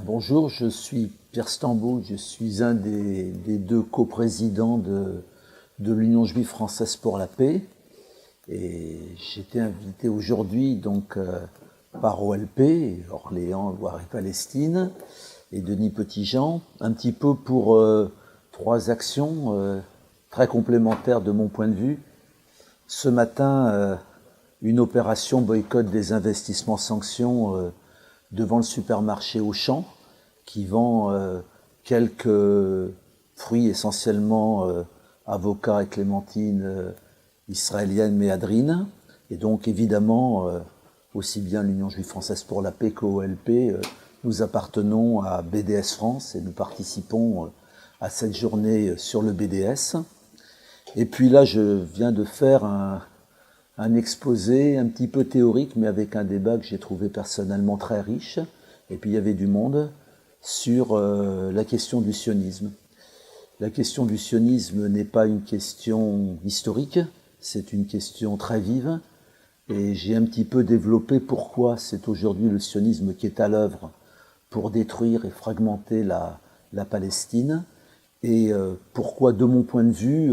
Bonjour, je suis Pierre Stambaud, je suis un des deux coprésidents de l'Union juive française pour la paix. Et j'ai été invité aujourd'hui par OLP, Orléans, Loire et Palestine, et Denis Petitjean, un petit peu pour trois actions très complémentaires de mon point de vue. Ce matin, une opération boycott des investissements sanctions devant le supermarché Auchan, qui vend quelques fruits, essentiellement avocats et clémentines israéliennes méadrines. Et donc évidemment, aussi bien l'Union juive française pour la paix qu'OLP, nous appartenons à BDS France et nous participons à cette journée sur le BDS. Et puis là, je viens de faire un exposé un petit peu théorique, mais avec un débat que j'ai trouvé personnellement très riche. Et puis il y avait du monde sur la question du sionisme. La question du sionisme n'est pas une question historique, c'est une question très vive. Et j'ai un petit peu développé pourquoi c'est aujourd'hui le sionisme qui est à l'œuvre pour détruire et fragmenter la Palestine. Et pourquoi, de mon point de vue,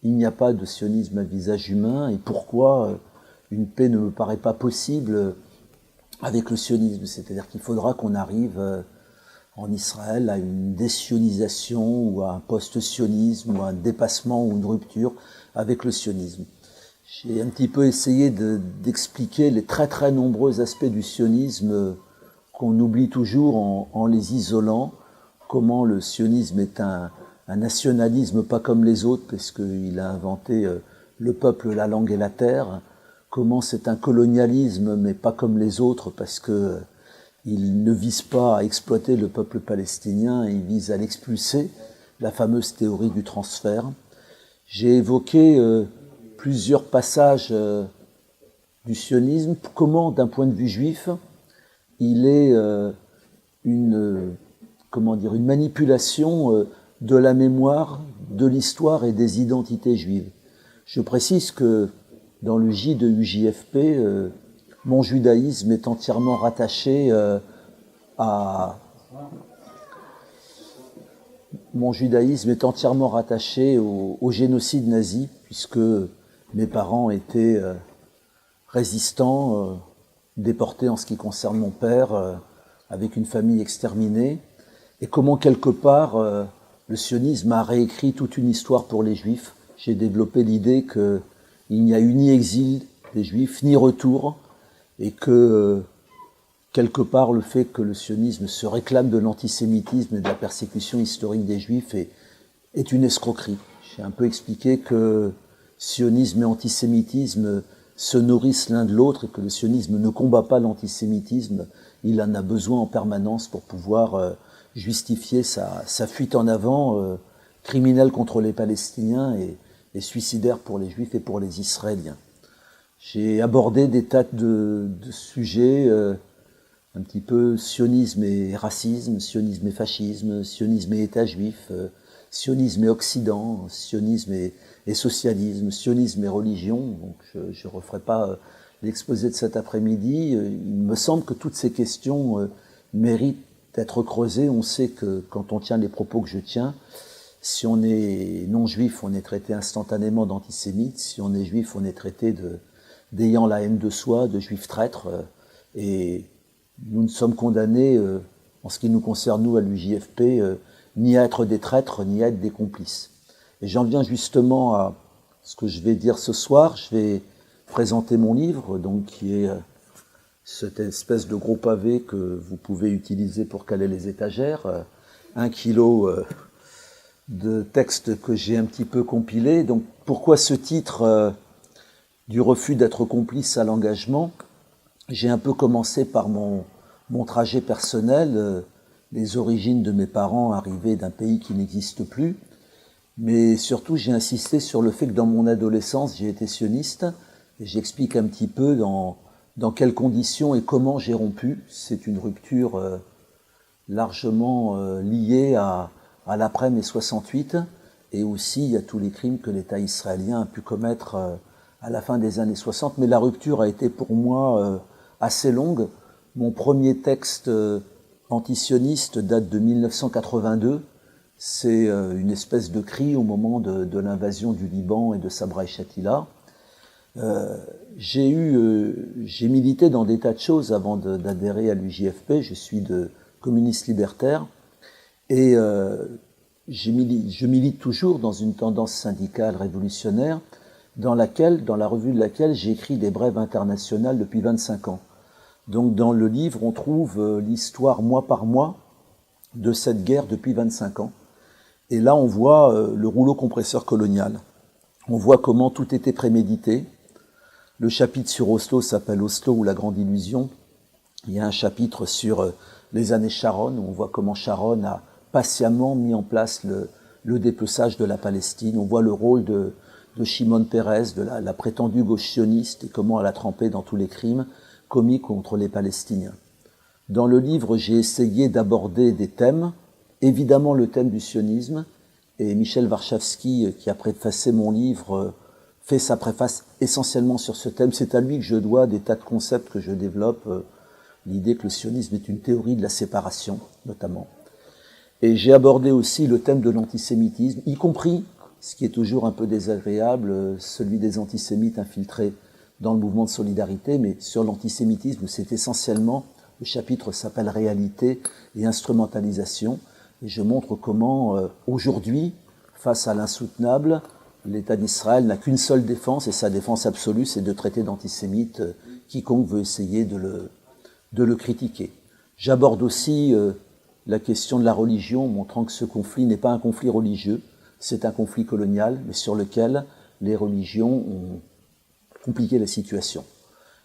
il n'y a pas de sionisme à visage humain et pourquoi une paix ne me paraît pas possible avec le sionisme. C'est-à-dire qu'il faudra qu'on arrive en Israël à une désionisation ou à un post-sionisme ou à un dépassement ou une rupture avec le sionisme. J'ai un petit peu essayé d'expliquer les très très nombreux aspects du sionisme qu'on oublie toujours en les isolant, comment le sionisme est un nationalisme pas comme les autres, parce qu'il a inventé le peuple, la langue et la terre, comment c'est un colonialisme, mais pas comme les autres, parce que il ne vise pas à exploiter le peuple palestinien, il vise à l'expulser, la fameuse théorie du transfert. J'ai évoqué plusieurs passages du sionisme, comment, d'un point de vue juif, il est une manipulation de la mémoire, de l'histoire et des identités juives. Je précise que dans le J de UJFP, mon judaïsme est entièrement rattaché au génocide nazi, puisque mes parents étaient résistants, déportés en ce qui concerne mon père, avec une famille exterminée, et comment quelque part le sionisme a réécrit toute une histoire pour les juifs. J'ai développé l'idée qu'il n'y a eu ni exil des juifs, ni retour, et que quelque part le fait que le sionisme se réclame de l'antisémitisme et de la persécution historique des juifs est une escroquerie. J'ai un peu expliqué que sionisme et antisémitisme se nourrissent l'un de l'autre et que le sionisme ne combat pas l'antisémitisme, il en a besoin en permanence pour pouvoir justifier sa fuite en avant criminelle contre les Palestiniens et suicidaire pour les Juifs et pour les Israéliens. J'ai abordé des tas de sujets, un petit peu sionisme et racisme, sionisme et fascisme, sionisme et État juif, sionisme et Occident, sionisme et socialisme, sionisme et religion. Donc je ne referai pas l'exposé de cet après-midi. Il me semble que toutes ces questions méritent d'être creusées. On sait que quand on tient les propos que je tiens, si on est non-juif, on est traité instantanément d'antisémite. Si on est juif, on est traité d'ayant la haine de soi, de juif traître. Et nous ne sommes condamnés, en ce qui nous concerne, nous, à l'UJFP, ni à être des traîtres, ni à être des complices. Et j'en viens justement à ce que je vais dire ce soir. Je vais présenter mon livre, donc qui est cette espèce de gros pavé que vous pouvez utiliser pour caler les étagères, 1 kilo de textes que j'ai un petit peu compilés. Donc pourquoi ce titre du refus d'être complice à l'engagement? J'ai un peu commencé par mon trajet personnel, les origines de mes parents arrivés d'un pays qui n'existe plus, mais surtout j'ai insisté sur le fait que dans mon adolescence j'ai été sioniste, et j'explique un petit peu dans quelles conditions et comment j'ai rompu. C'est une rupture largement liée à l'après-mai 68, et aussi à tous les crimes que l'État israélien a pu commettre à la fin des années 60, mais la rupture a été pour moi assez longue. Mon premier texte antisioniste date de 1982. C'est une espèce de cri au moment de l'invasion du Liban et de Sabra et Shatila. J'ai milité dans des tas de choses avant d'adhérer à l'UJFP. Je suis de communiste libertaire et je milite toujours dans une tendance syndicale révolutionnaire dans la revue de laquelle j'écris des brèves internationales depuis 25 ans. Donc dans le livre, on trouve l'histoire mois par mois de cette guerre depuis 25 ans. Et là, on voit le rouleau compresseur colonial. On voit comment tout était prémédité. Le chapitre sur Oslo s'appelle Oslo ou la grande illusion. Il y a un chapitre sur les années Sharon, où on voit comment Sharon a patiemment mis en place le dépeçage de la Palestine. On voit le rôle de Shimon Peres, de la prétendue gauche sioniste, et comment elle a trempé dans tous les crimes commis contre les Palestiniens. Dans le livre, j'ai essayé d'aborder des thèmes, évidemment le thème du sionisme, et Michel Warschawski, qui a préfacé mon livre, fait sa préface essentiellement sur ce thème. C'est à lui que je dois des tas de concepts que je développe, l'idée que le sionisme est une théorie de la séparation, notamment. Et j'ai abordé aussi le thème de l'antisémitisme, y compris, ce qui est toujours un peu désagréable, celui des antisémites infiltrés dans le mouvement de solidarité, mais sur l'antisémitisme, c'est essentiellement, le chapitre s'appelle « Réalité et instrumentalisation », et je montre comment, aujourd'hui, face à l'insoutenable, l'État d'Israël n'a qu'une seule défense, et sa défense absolue, c'est de traiter d'antisémite quiconque veut essayer de le critiquer. J'aborde aussi la question de la religion, montrant que ce conflit n'est pas un conflit religieux, c'est un conflit colonial, mais sur lequel les religions ont compliqué la situation.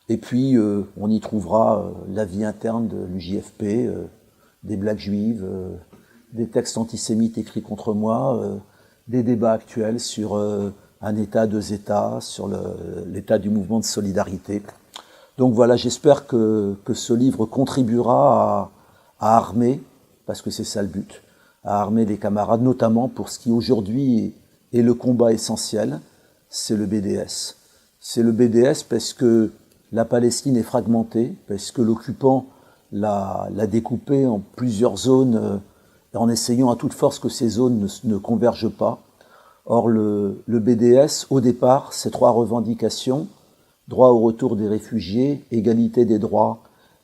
Et puis, on y trouvera la vie interne de l'UJFP, des blagues juives, des textes antisémites écrits contre moi, des débats actuels sur un État, deux États, sur l'état du mouvement de solidarité. Donc voilà, j'espère que ce livre contribuera à armer, parce que c'est ça le but, à armer les camarades, notamment pour ce qui aujourd'hui est le combat essentiel, c'est le BDS. C'est le BDS parce que la Palestine est fragmentée, parce que l'occupant l'a découpée en plusieurs zones, en essayant à toute force que ces zones ne convergent pas. Or, le BDS, au départ, ces trois revendications, droit au retour des réfugiés, égalité des droits,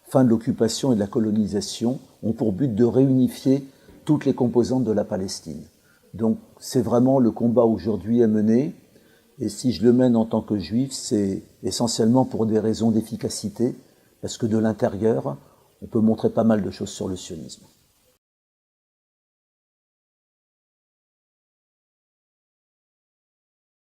fin de l'occupation et de la colonisation, ont pour but de réunifier toutes les composantes de la Palestine. Donc, c'est vraiment le combat aujourd'hui à mener. Et si je le mène en tant que juif, c'est essentiellement pour des raisons d'efficacité, parce que de l'intérieur, on peut montrer pas mal de choses sur le sionisme.